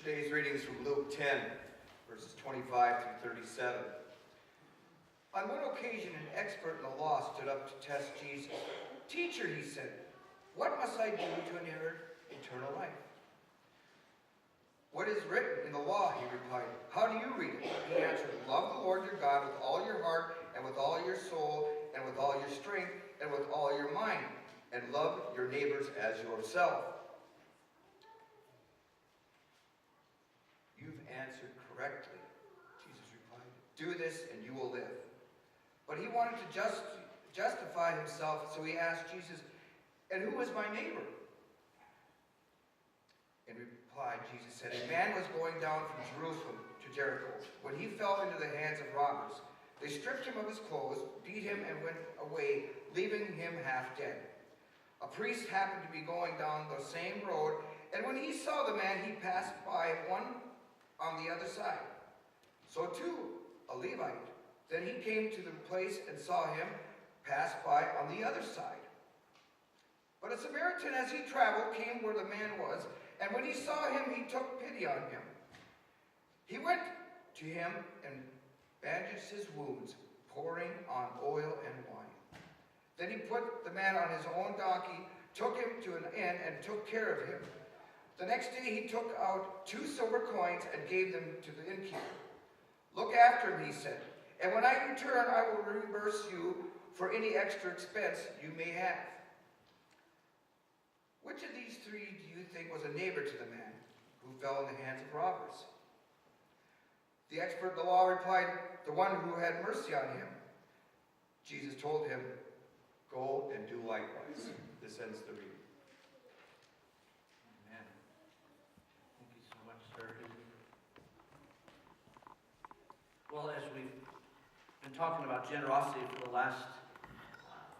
Today's reading is from Luke 10, verses 25 through 37. On one occasion, an expert in the law stood up to test Jesus. "Teacher," he said, "what must I do to inherit eternal life?" "What is written in the law?" he replied. "How do you read it?" He answered, "Love the Lord your God with all your heart and with all your soul and with all your strength and with all your mind, and love your neighbors as yourself." "You've answered correctly," Jesus replied. "Do this and you will live." But he wanted to justify himself, so he asked Jesus, "And who is my neighbor?" In reply, Jesus said, "A man was going down from Jerusalem to Jericho when he fell into the hands of robbers. They stripped him of his clothes, beat him, and went away, leaving him half dead. A priest happened to be going down the same road, and when he saw the man, he passed by one on the other side. So too, a Levite. Then he came to the place and saw him pass by on the other side. But a Samaritan, as he traveled, came where the man was, and when he saw him, he took pity on him. He went to him and bandaged his wounds, pouring on oil and wine. Then he put the man on his own donkey, took him to an inn, and took care of him. The next day he took out 2 silver coins and gave them to the innkeeper. 'Look after him,' he said, 'and when I return, I will reimburse you for any extra expense you may have.' Which of these 3 do you think was a neighbor to the man who fell in the hands of robbers?" The expert in the law replied, "The one who had mercy on him." Jesus told him, "Go and do likewise." This ends the reading. Amen. Thank you so much, sir. Well, as we've been talking about generosity for the last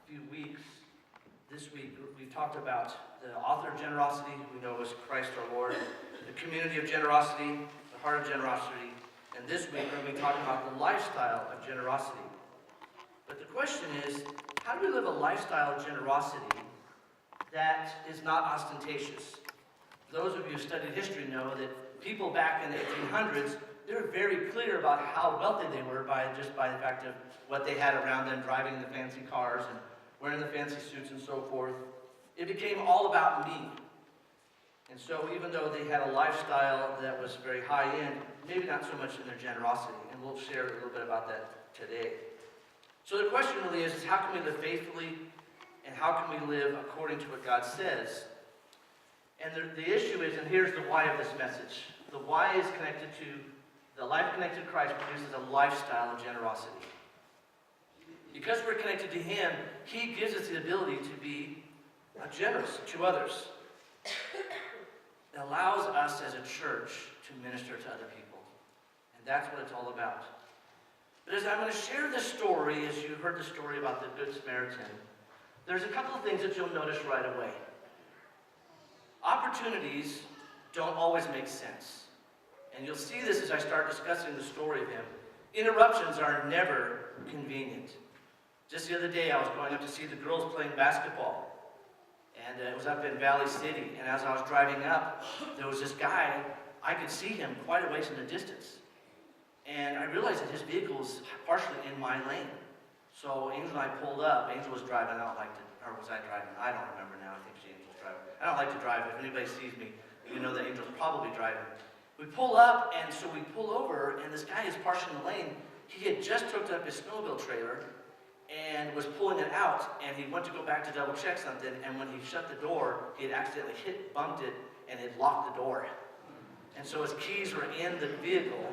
few weeks, this week we've talked about the author of generosity, who we know as Christ our Lord, the community of generosity, the heart of generosity, and this week we're going to be talking about the lifestyle of generosity. But the question is, how do we live a lifestyle of generosity that is not ostentatious? Those of you who studied history know that people back in the 1800s, they were very clear about how wealthy they were just by the fact of what they had around them, driving the fancy cars and wearing the fancy suits and so forth. It became all about me. And so even though they had a lifestyle that was very high end, maybe not so much in their generosity. And we'll share a little bit about that today. So the question really is how can we live faithfully and how can we live according to what God says? And the issue is, and here's the why of this message. The why is connected to the life connected to Christ produces a lifestyle of generosity. Because we're connected to Him, He gives us the ability to be generous to others. It allows us as a church to minister to other people. And that's what it's all about. But as I'm going to share this story, as you heard the story about the Good Samaritan, there's a couple of things that you'll notice right away. Opportunities don't always make sense. And you'll see this as I start discussing the story of him. Interruptions are never convenient. Just the other day, I was going up to see the girls playing basketball. And it was up in Valley City. And as I was driving up, there was this guy. I could see him quite a ways in the distance. And I realized that his vehicle was partially in my lane. So Angel and I pulled up. Angel was driving. I don't like to, or was I driving? I don't remember now. I think Angel was driving. I don't like to drive. If anybody sees me, you know that Angel's probably driving. We pull up, and so we pull over, and this guy is partially in the lane. He had just hooked up his snowmobile trailer and was pulling it out, and he went to go back to double check something, and when he shut the door, he had accidentally bumped it, and it locked the door. And so his keys were in the vehicle,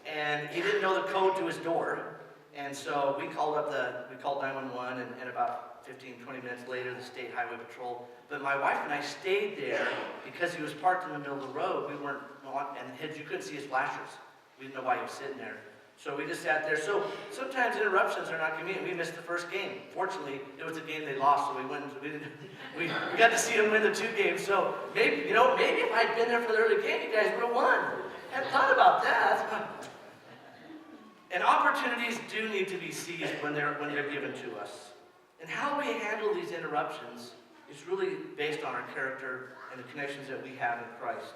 and he didn't know the code to his door, and so we called 911, and about 15, 20 minutes later, the State Highway Patrol. But my wife and I stayed there because he was parked in the middle of the road. We weren't, and you couldn't see his flashers. We didn't know why he was sitting there. So we just sat there. So sometimes interruptions are not convenient. We missed the first game. Fortunately, it was a game they lost, so we got to see them win the 2 games. So maybe if I'd been there for the early game, you guys would have won. Hadn't thought about that. And opportunities do need to be seized when they're given to us. And how we handle these interruptions is really based on our character and the connections that we have in Christ.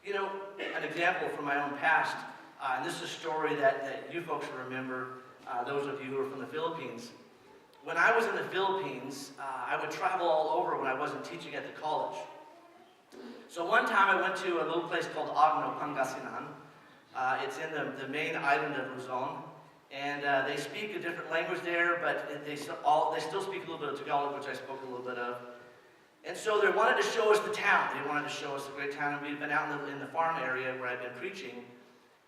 You know, an example from my own past, and this is a story that you folks will remember, those of you who are from the Philippines. When I was in the Philippines, I would travel all over when I wasn't teaching at the college. So one time I went to a little place called Agno, Pangasinan. It's in the main island of Luzon. And they speak a different language there, but they still speak a little bit of Tagalog, which I spoke a little bit of. And so they wanted to show us the town. They wanted to show us the great town. And we'd been out in the farm area where I'd been preaching.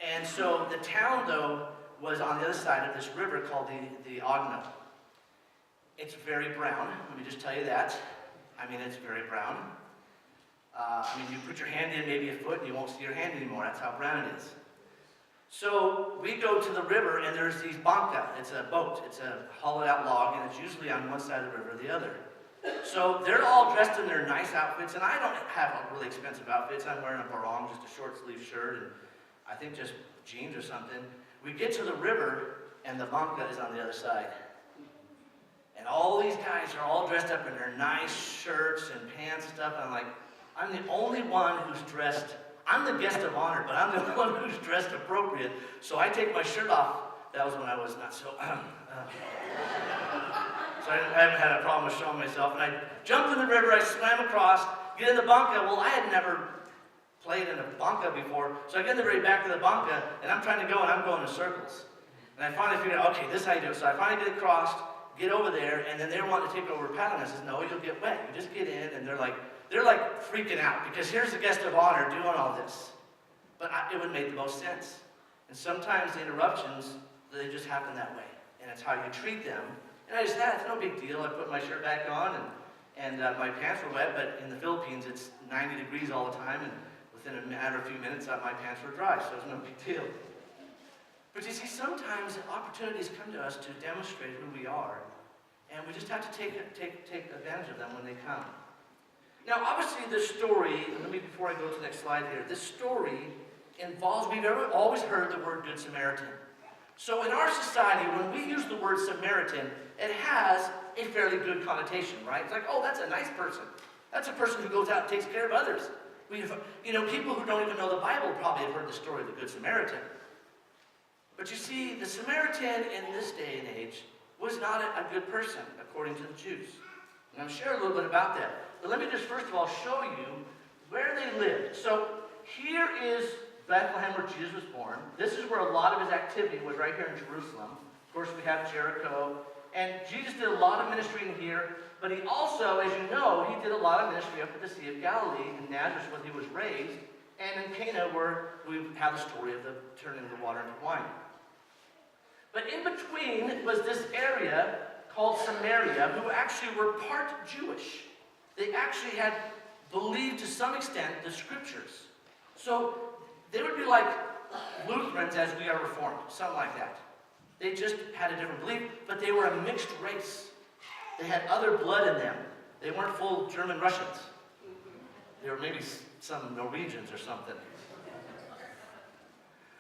And so the town, though, was on the other side of this river called the Agno. It's very brown. Let me just tell you that. I mean, it's very brown. You put your hand in maybe a foot and you won't see your hand anymore. That's how brown it is. So we go to the river and there's these banca. It's a boat. It's a hollowed out log and it's usually on one side of the river or the other. So they're all dressed in their nice outfits and I don't have really expensive outfits. I'm wearing a barong, just a short sleeve shirt and I think just jeans or something. We get to the river and the banca is on the other side. And all these guys are all dressed up in their nice shirts and pants and stuff. And I'm like, I'm the only one who's dressed. I'm the guest of honor, but I'm the only one who's dressed appropriate. So I take my shirt off. That was when I was not so. So I haven't had a problem with showing myself. And I jumped in the river. I swam across, get in the banca. Well, I had never played in a banca before. So I get in the very back of the banca, and I'm trying to go, and I'm going in circles. And I finally figured out, okay, this is how you do it. So I finally get across, get over there, and then they're wanting to take over paddling. I says, no, you'll get wet. You just get in, and they're like freaking out because here's the guest of honor doing all this. But it would make the most sense. And sometimes the interruptions, they just happen that way. And it's how you treat them. And I just said, it's no big deal. I put my shirt back on and my pants were wet, but in the Philippines it's 90 degrees all the time and within a matter of a few minutes my pants were dry, so it's no big deal. But you see, sometimes opportunities come to us to demonstrate who we are, and we just have to take advantage of them when they come. Now, obviously, this story, before I go to the next slide here, this story involves, we've always heard the word Good Samaritan. So in our society, when we use the word Samaritan, it has a fairly good connotation, right? It's like, oh, that's a nice person. That's a person who goes out and takes care of others. People who don't even know the Bible probably have heard the story of the Good Samaritan. But you see, the Samaritan in this day and age was not a good person, according to the Jews. And I'm sure a little bit about that. But let me just first of all show you where they lived. So here is Bethlehem, where Jesus was born. This is where a lot of his activity was, right here in Jerusalem. Of course, we have Jericho. And Jesus did a lot of ministry in here, but he also, as you know, he did a lot of ministry up at the Sea of Galilee, in Nazareth, where he was raised, and in Cana, where we have the story of the turning the water into wine. But in between was this area called Samaria, who actually were part Jewish. They actually had believed to some extent the scriptures. So they would be like Lutherans as we are Reformed, something like that. They just had a different belief, but they were a mixed race. They had other blood in them. They weren't full German Russians. They were maybe some Norwegians or something.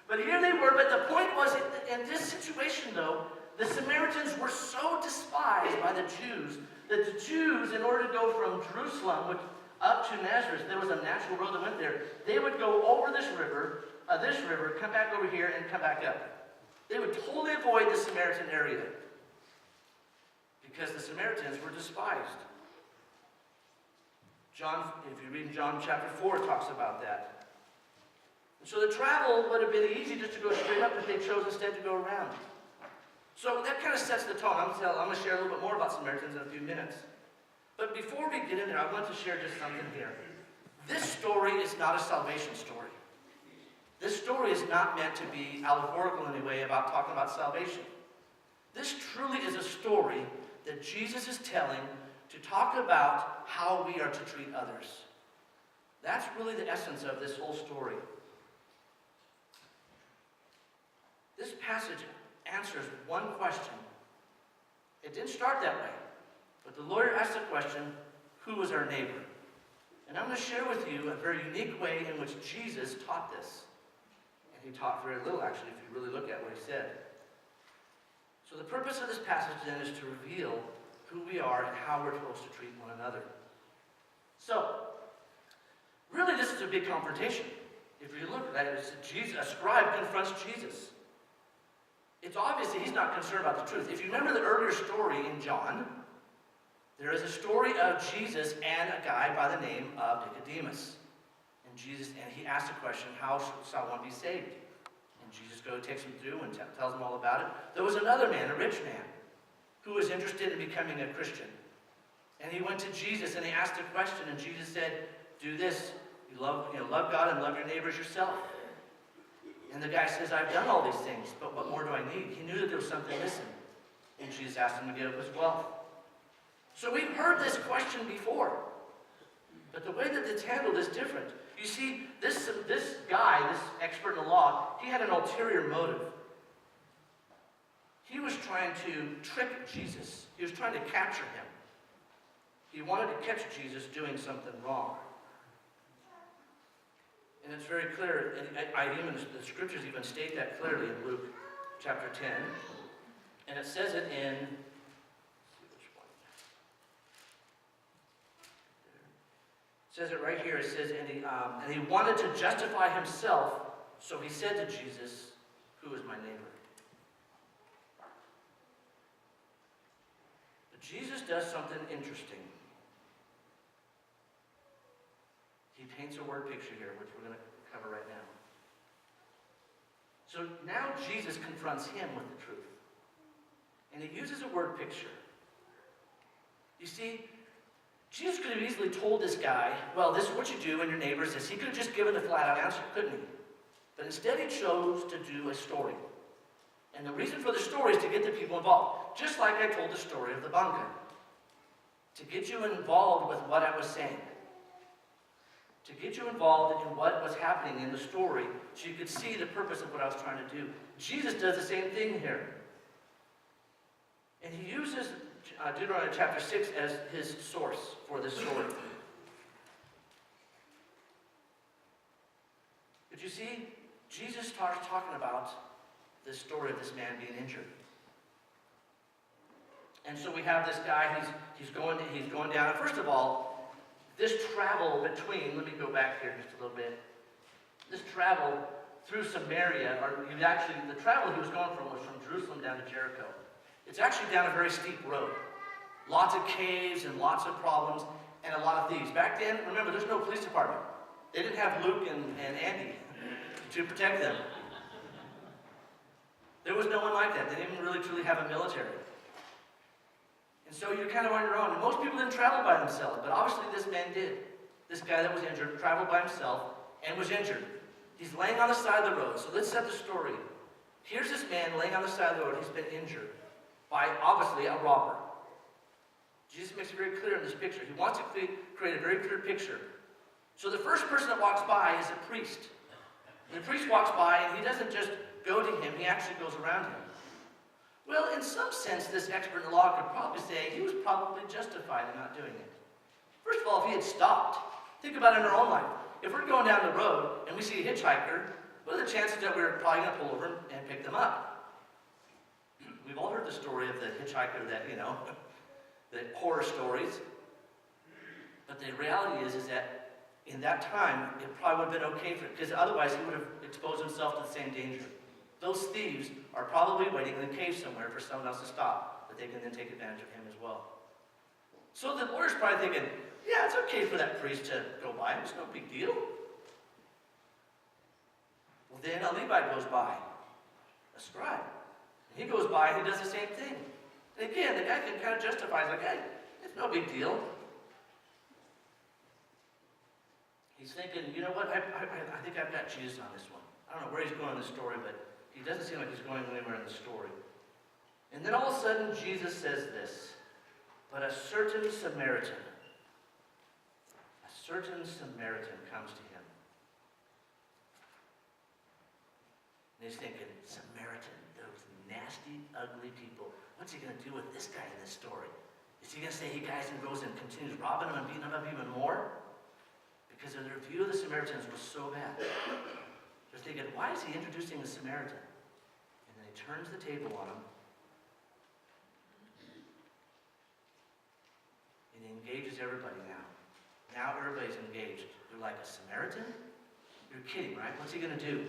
But here they were, but the point was, in this situation though, the Samaritans were so despised by the Jews that the Jews, in order to go from Jerusalem up to Nazareth, there was a natural road that went there. They would go over this river, come back over here, and come back up. They would totally avoid the Samaritan area because the Samaritans were despised. John, if you read in John chapter 4, it talks about that. And so the travel would have been easy just to go straight up, but they chose instead to go around. So that kind of sets the tone. I'm going to share a little bit more about Samaritans in a few minutes. But before we get in there, I want to share just something here. This story is not a salvation story. This story is not meant to be allegorical in any way about talking about salvation. This truly is a story that Jesus is telling to talk about how we are to treat others. That's really the essence of this whole story. This passage answers one question. It didn't start that way, but the lawyer asked the question, who was our neighbor? And I'm going to share with you a very unique way in which Jesus taught this. And he taught very little, actually, if you really look at what he said. So the purpose of this passage then is to reveal who we are and how we're supposed to treat one another. So, really this is a big confrontation. If you look at it, a scribe confronts Jesus. It's obvious that he's not concerned about the truth. If you remember the earlier story in John, there is a story of Jesus and a guy by the name of Nicodemus. And he asks the question, how should someone be saved? And Jesus takes him through and tells him all about it. There was another man, a rich man, who was interested in becoming a Christian. And he went to Jesus and he asked a question, and Jesus said, do this. You love God and love your neighbors yourself. And the guy says, I've done all these things, but what more do I need? He knew that there was something missing. And Jesus asked him to give up his wealth. So we've heard this question before. But the way that it's handled is different. You see, this guy, this expert in the law, he had an ulterior motive. He was trying to trick Jesus. He was trying to capture him. He wanted to catch Jesus doing something wrong. And it's very clear, and the scriptures even state that clearly in Luke chapter 10. And it says it in, it says it right here. It says, and he wanted to justify himself, so he said to Jesus, who is my neighbor? But Jesus does something interesting. He paints a word picture here, which we're going to cover right now. So now Jesus confronts him with the truth. And he uses a word picture. You see, Jesus could have easily told this guy, well, this is what you do and your neighbor is this. He could have just given a flat-out answer, couldn't he? But instead he chose to do a story. And the reason for the story is to get the people involved. Just like I told the story of the bunker. To get you involved with what I was saying. To get you involved in what was happening in the story so you could see the purpose of what I was trying to do. Jesus does the same thing here. And he uses Deuteronomy chapter 6 as his source for this story. But you see, Jesus starts talking about this story of this man being injured. And so we have this guy, he's going down. First of all, this travel between, let me go back here just a little bit. This travel through Samaria, the travel he was going from was from Jerusalem down to Jericho. It's actually down a very steep road. Lots of caves and lots of problems and a lot of thieves. Back then, remember, there's no police department. They didn't have Luke and Andy to protect them. There was no one like that. They didn't really truly have a military. And so you're kind of on your own. And most people didn't travel by themselves, but obviously this man did. This guy that was injured traveled by himself and was injured. He's laying on the side of the road. So let's set the story. Here's this man laying on the side of the road. He's been injured by, obviously, a robber. Jesus makes it very clear in this picture. He wants to create a very clear picture. So the first person that walks by is a priest. And the priest walks by, and he doesn't just go to him. He actually goes around him. Well, in some sense, this expert in the law could probably say he was probably justified in not doing it. First of all, if he had stopped, think about it in our own life. If we're going down the road and we see a hitchhiker, what are the chances that we're probably going to pull over and pick them up? We've all heard the story of the hitchhiker that, the horror stories. But the reality is that in that time, it probably would have been okay for him, because otherwise he would have exposed himself to the same danger. Those thieves are probably waiting in a cave somewhere for someone else to stop, that they can then take advantage of him as well. So the lawyer's probably thinking, yeah, it's okay for that priest to go by. It's no big deal. Well, then a Levite goes by, a scribe. And he goes by and he does the same thing. And again, the guy can kind of justify, like, hey, it's no big deal. He's thinking, you know what, I think I've got Jesus on this one. I don't know where he's going in the story, but he doesn't seem like he's going anywhere in the story. And then all of a sudden, Jesus says this, but a certain Samaritan comes to him. And he's thinking, Samaritan, those nasty, ugly people. What's he going to do with this guy in this story? Is he going to say he guys and goes and continues robbing him and beating him up even more? Because their view of the Samaritans was so bad. They're thinking, why is he introducing the Samaritan? And then he turns the table on him. And he engages everybody now. Now everybody's engaged. They're like, a Samaritan? You're kidding, right? What's he going to do?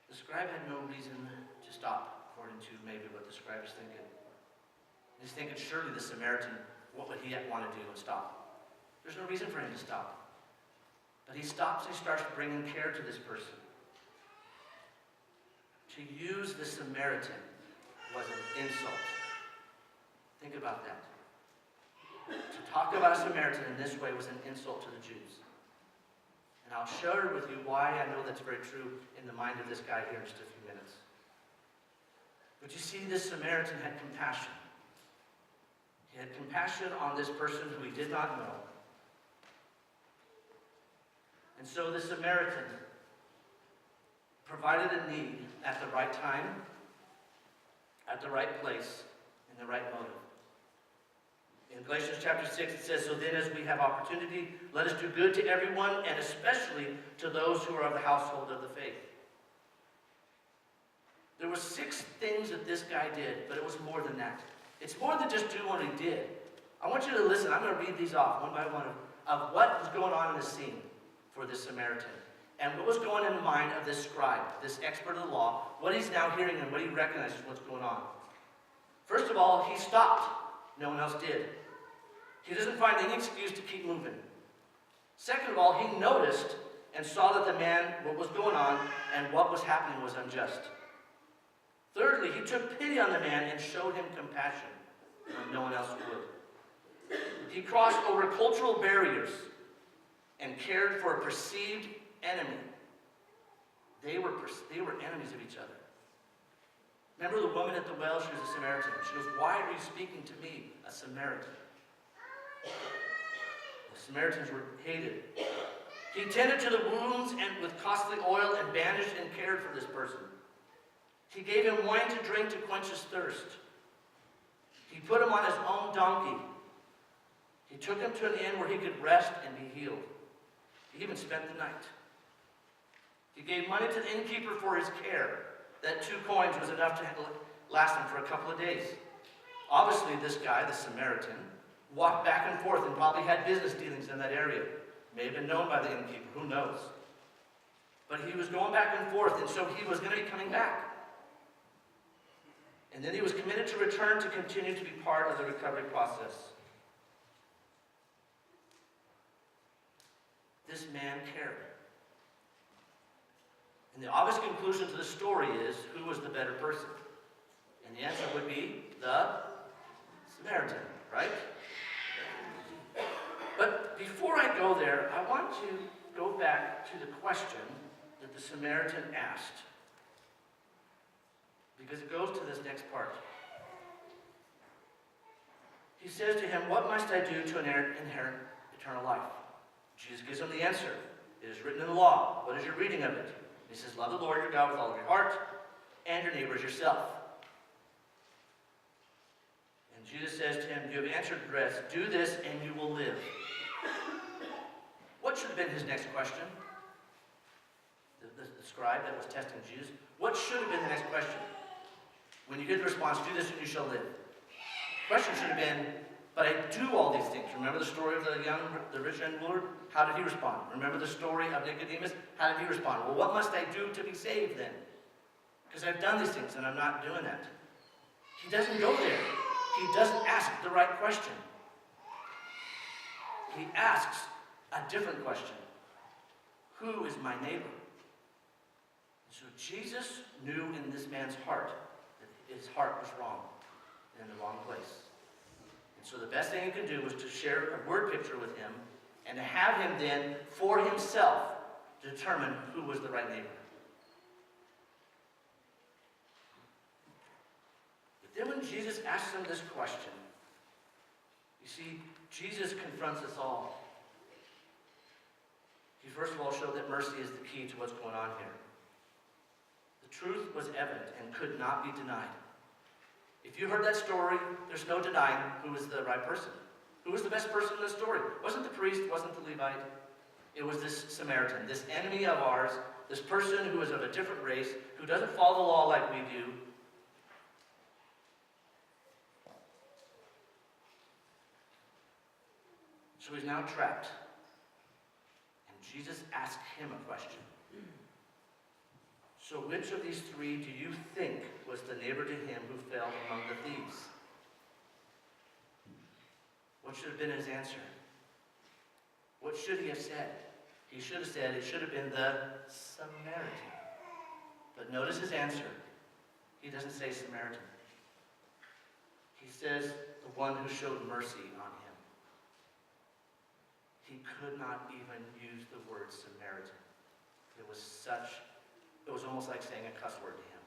The scribe had no reason to stop, according to maybe what the scribe is thinking. He's thinking, surely the Samaritan, what would he want to do and stop? There's no reason for him to stop. But he stops and he starts bringing care to this person. To use the Samaritan was an insult. Think about that. To talk about a Samaritan in this way was an insult to the Jews. And I'll share with you why I know that's very true in the mind of this guy here in just a few minutes. But you see, this Samaritan had compassion. He had compassion on this person who he did not know. And so the Samaritan provided a need at the right time, at the right place, in the right motive. In Galatians chapter 6, it says, "So then as we have opportunity, let us do good to everyone, and especially to those who are of the household of the faith." There were 6 things that this guy did, but it was more than that. It's more than just doing what he did. I want you to listen. I'm going to read these off one by one of what was going on in the scene for this Samaritan. And what was going in the mind of this scribe, this expert of the law, what he's now hearing and what he recognizes what's going on. First of all, he stopped. No one else did. He doesn't find any excuse to keep moving. Second of all, he noticed and saw that the man, what was going on, and what was happening was unjust. Thirdly, he took pity on the man and showed him compassion when no one else would. He crossed over cultural barriers and cared for a perceived enemy. They were enemies of each other. Remember the woman at the well? She was a Samaritan. She goes, "Why are you speaking to me, a Samaritan?" The Samaritans were hated. He tended to the wounds and with costly oil and bandaged and cared for this person. He gave him wine to drink to quench his thirst. He put him on his own donkey. He took him to an inn where he could rest and be healed. He even spent the night. He gave money to the innkeeper for his care. That 2 coins was enough to last him for a couple of days. Obviously, this guy, the Samaritan, walked back and forth and probably had business dealings in that area. May have been known by the innkeeper, who knows. But he was going back and forth, and so he was going to be coming back. And then he was committed to return to continue to be part of the recovery process. This man cared. And the obvious conclusion to the story is, who was the better person? And the answer would be the Samaritan, right? But before I go there, I want to go back to the question that the Samaritan asked. Because it goes to this next part. He says to him, "What must I do to inherit eternal life?" Jesus gives him the answer. "It is written in the law. What is your reading of it?" He says, "Love the Lord your God with all of your heart, and your neighbor as yourself." And Jesus says to him, "You have answered the rest. Do this, and you will live." What should have been his next question? The scribe that was testing Jesus. What should have been the next question? When you get the response, "Do this, and you shall live." The question should have been, "But I do all these things." Remember the story of the rich young ruler? How did he respond? Remember the story of Nicodemus? How did he respond? "Well, what must I do to be saved then? Because I've done these things and I'm not doing that." He doesn't go there. He doesn't ask the right question. He asks a different question. Who is my neighbor? So Jesus knew in this man's heart that his heart was wrong and in the wrong place. So the best thing he could do was to share a word picture with him and to have him then, for himself, determine who was the right neighbor. But then when Jesus asks him this question, you see, Jesus confronts us all. He first of all showed that mercy is the key to what's going on here. The truth was evident and could not be denied. If you heard that story, there's no denying who was the right person. Who was the best person in the story? It wasn't the priest, it wasn't the Levite. It was this Samaritan, this enemy of ours, this person who is of a different race, who doesn't follow the law like we do. So he's now trapped. And Jesus asked him a question. So which of these three do you think was the neighbor to him who fell among the thieves? What should have been his answer? What should he have said? He should have said it should have been the Samaritan. But notice his answer. He doesn't say Samaritan. He says the one who showed mercy on him. He could not even use the word Samaritan. It was almost like saying a cuss word to him.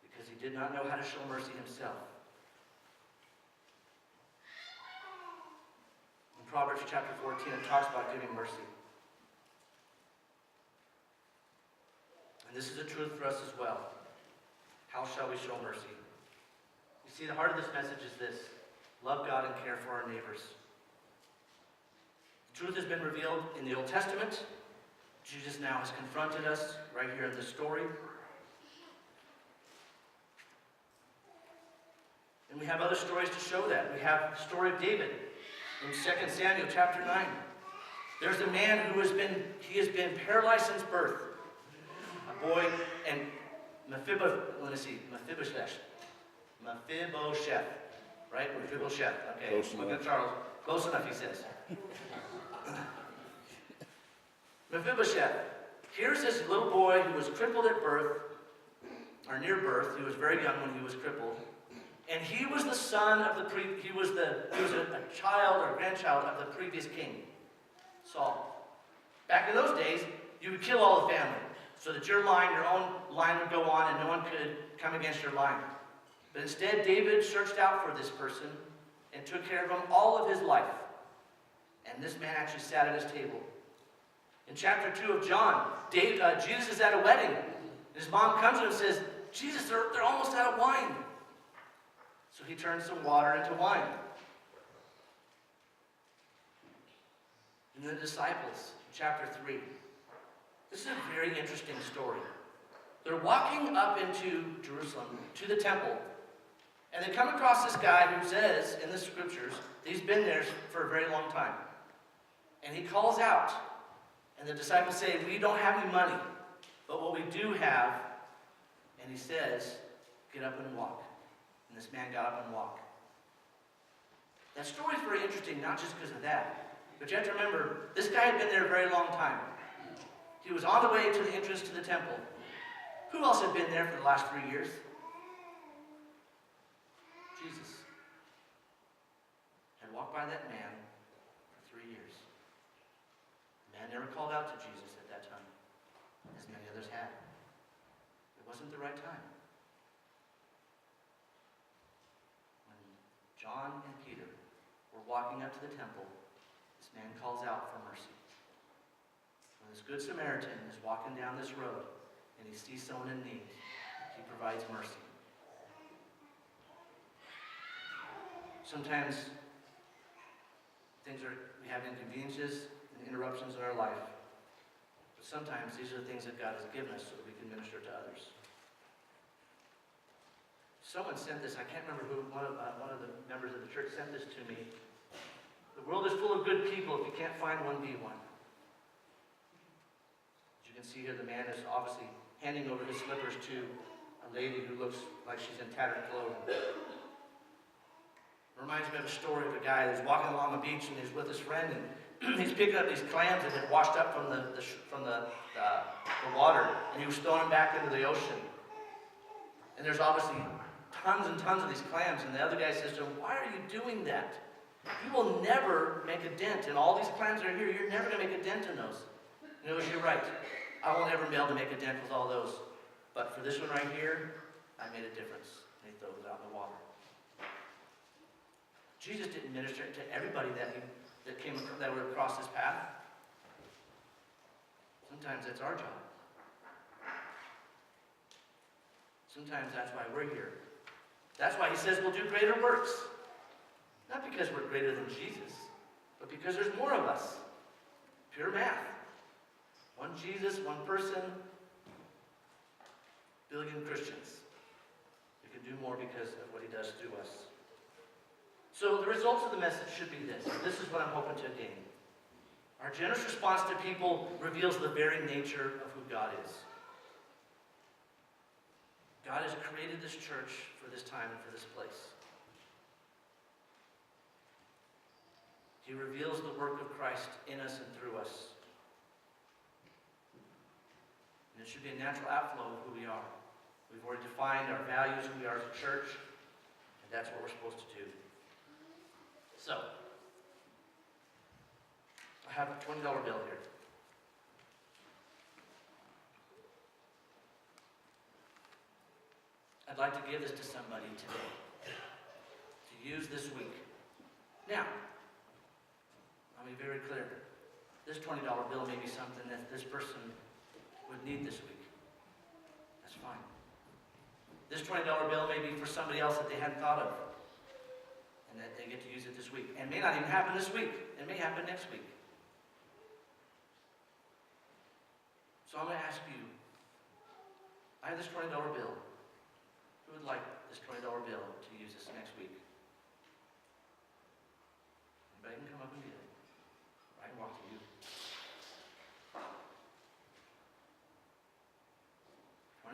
Because he did not know how to show mercy himself. In Proverbs chapter 14, it talks about giving mercy. And this is a truth for us as well. How shall we show mercy? You see, the heart of this message is this: love God and care for our neighbors. The truth has been revealed in the Old Testament. Jesus now has confronted us right here in this story. And we have other stories to show that. We have the story of David in 2 Samuel chapter 9. There's a man who has been paralyzed since birth. A boy, and Mephibosheth, right? Mephibosheth, okay. Close Look enough. at Charles. Close enough, he says. Mephibosheth. Here's this little boy who was crippled at birth, or near birth. He was very young when he was crippled. And he was the son of he was a child or grandchild of the previous king, Saul. Back in those days, you would kill all the family, so that your own line would go on and no one could come against your line. But instead, David searched out for this person and took care of him all of his life. And this man actually sat at his table. In chapter 2 of John, Jesus is at a wedding. His mom comes to him and says, Jesus, they're almost out of wine. So he turns some water into wine. And the disciples, chapter 3. This is a very interesting story. They're walking up into Jerusalem, to the temple, and they come across this guy who says in the scriptures that he's been there for a very long time. And he calls out, and the disciples say, we don't have any money, but what we do have, and he says, get up and walk. And this man got up and walked. That story is very interesting, not just because of that, but you have to remember, this guy had been there a very long time. He was on the way to the entrance to the temple. Who else had been there for the last 3 years? Jesus had walked by that man for 3 years. The man never called out to Jesus at that time, as many others had. It wasn't the right time. When John and Peter were walking up to the temple, this man calls out for mercy. When this good Samaritan is walking down this road and he sees someone in need, he provides mercy. Sometimes we have inconveniences and interruptions in our life, but sometimes these are the things that God has given us so that we can minister to others. Someone sent this, I can't remember who, one of the members of the church sent this to me. The world is full of good people if you can't find one, be one. As you can see here, the man is obviously handing over his slippers to a lady who looks like she's in tattered clothing. It reminds me of a story of a guy who's walking along the beach and he's with his friend and he's picking up these clams that had washed up from the water, and he was throwing them back into the ocean. And there's obviously tons and tons of these clams, and the other guy says to him, why are you doing that? You will never make a dent. And all these clams that are here, you're never going to make a dent in those. He goes, you're right. I won't ever be able to make a dent with all those. But for this one right here, I made a difference. And he throws it out in the water. Jesus didn't minister to everybody that were across his path. Sometimes that's our job. Sometimes that's why we're here. That's why he says we'll do greater works. Not because we're greater than Jesus, but because there's more of us. Pure math. One Jesus, one person, billion Christians. We can do more because of what he does through us. So the results of the message should be this. This is what I'm hoping to gain. Our generous response to people reveals the very nature of who God is. God has created this church for this time and for this place. He reveals the work of Christ in us and through us. And it should be a natural outflow of who we are. We've already defined our values, who we are as a church, and that's what we're supposed to do. So, I have a $20 bill here. I'd like to give this to somebody today to use this week. Now, I'll be very clear. This $20 bill may be something that this person would need this week. That's fine. This $20 bill may be for somebody else that they hadn't thought of, and that they get to use it this week. And it may not even happen this week. It may happen next week. So I'm going to ask you, I have this $20 bill. Who would like this $20 bill to use this next week? Anybody can come up and get it. I can walk to you.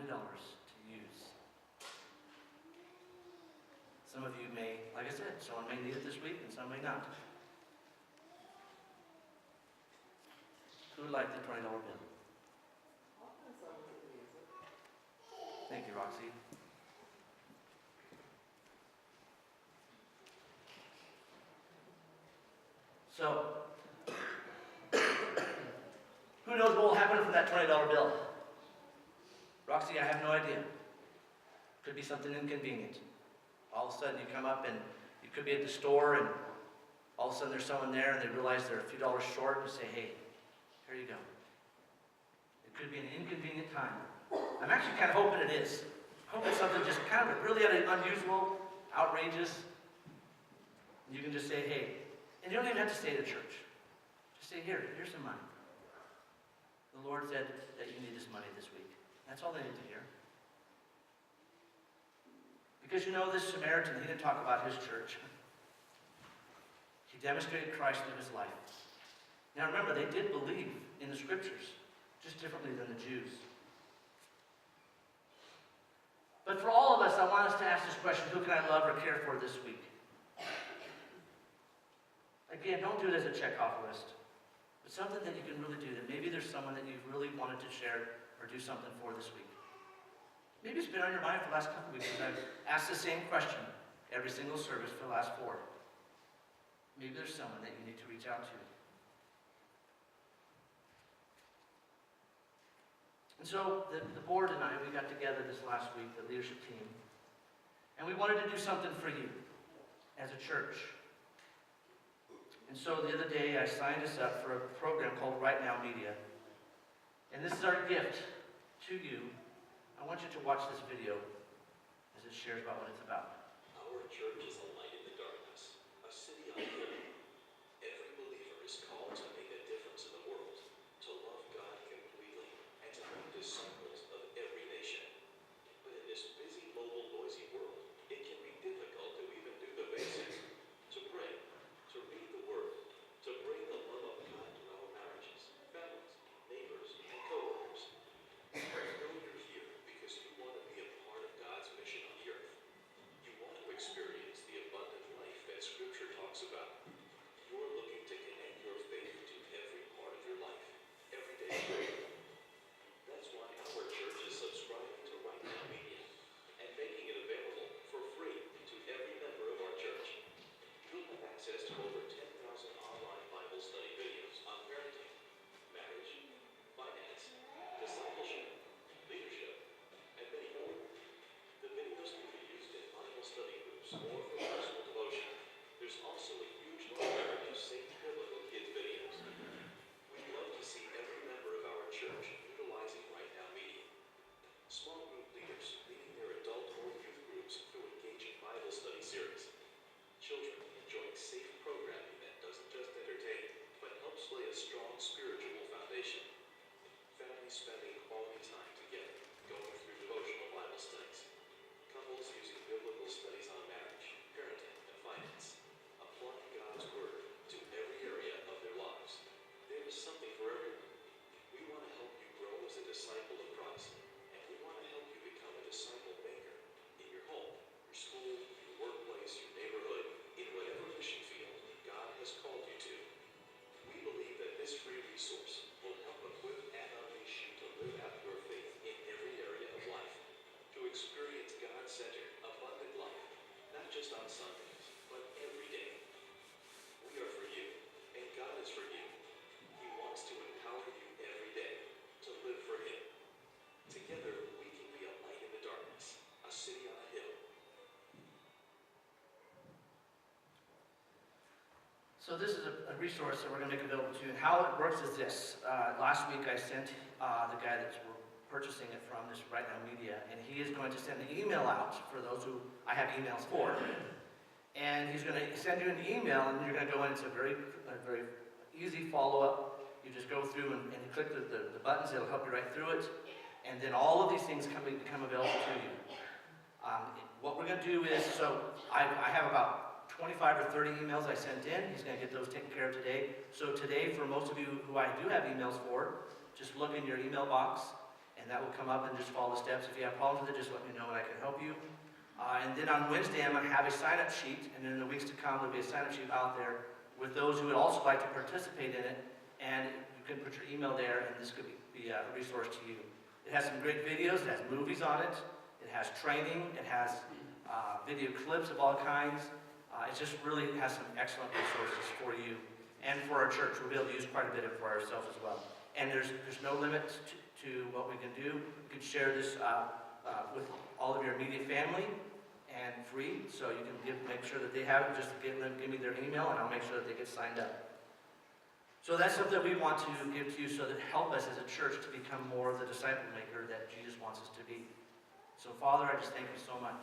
$20 to use. Some of you may, like I said, someone may need it this week and some may not. Who would like the $20 bill? Thank you, Roxy. So, who knows what will happen from that $20 bill? Roxy, I have no idea. Could be something inconvenient. All of a sudden you come up and you could be at the store and all of a sudden there's someone there and they realize they're a few dollars short and say, hey, here you go. It could be an inconvenient time. I'm actually kind of hoping it is. I'm hoping something just kind of really unusual, outrageous. You can just say, hey, and you don't even have to stay at church. Just say, here's some money. The Lord said that you need this money this week. That's all they need to hear. Because you know, this Samaritan, he didn't talk about his church. He demonstrated Christ through his life. Now remember, they did believe in the scriptures, just differently than the Jews. But for all of us, I want us to ask this question, who can I love or care for this week? Again, don't do it as a check-off list, but something that you can really do, that maybe there's someone that you've really wanted to share or do something for this week. Maybe it's been on your mind for the last couple of weeks, and I've asked the same question every single service for the last 4. Maybe there's someone that you need to reach out to. And so the board and I, we got together this last week, the leadership team, and we wanted to do something for you as a church. And so the other day, I signed us up for a program called Right Now Media. And this is our gift to you. I want you to watch this video as it shares about what it's about. Our church is a light in the darkness, a city on a hill. Every believer is called to make a difference in the world, to love God completely, and to make disciples of every nation. But in this busy, mobile, noisy world, it can be difficult to even do the basics. To pray, to read the Word, to bring the love of God to our marriages, families, neighbors, and co-workers. I know you're here because you want to be a part of God's mission on the earth. You want to experience the So this is a resource that we're going to make available to you. And how it works is this. Last week I sent the guy that's purchasing it from this Right Now Media, and he is going to send an email out for those who I have emails for. And he's going to send you an email, and you're going to go in. It's a very easy follow-up. You just go through and you click the buttons. It'll help you right through it. And then all of these things become available to you. What we're going to do is, so I have about 25 or 30 emails I sent in. He's going to get those taken care of today. So today, for most of you who I do have emails for, just look in your email box, and that will come up and just follow the steps. If you have problems with it, just let me know and I can help you. And then on Wednesday, I'm going to have a sign-up sheet, and in the weeks to come, there'll be a sign-up sheet out there with those who would also like to participate in it, and you can put your email there, and this could be a resource to you. It has some great videos. It has movies on it. It has training. It has video clips of all kinds. It just really has some excellent resources for you and for our church. We'll be able to use quite a bit of it for ourselves as well. And there's no limit to what we can do. You can share this with all of your immediate family and free, so you can make sure that they have it. Just give me their email, and I'll make sure that they get signed up. So that's something we want to give to you, so that help us as a church to become more of the disciple maker that Jesus wants us to be. So Father, I just thank you so much.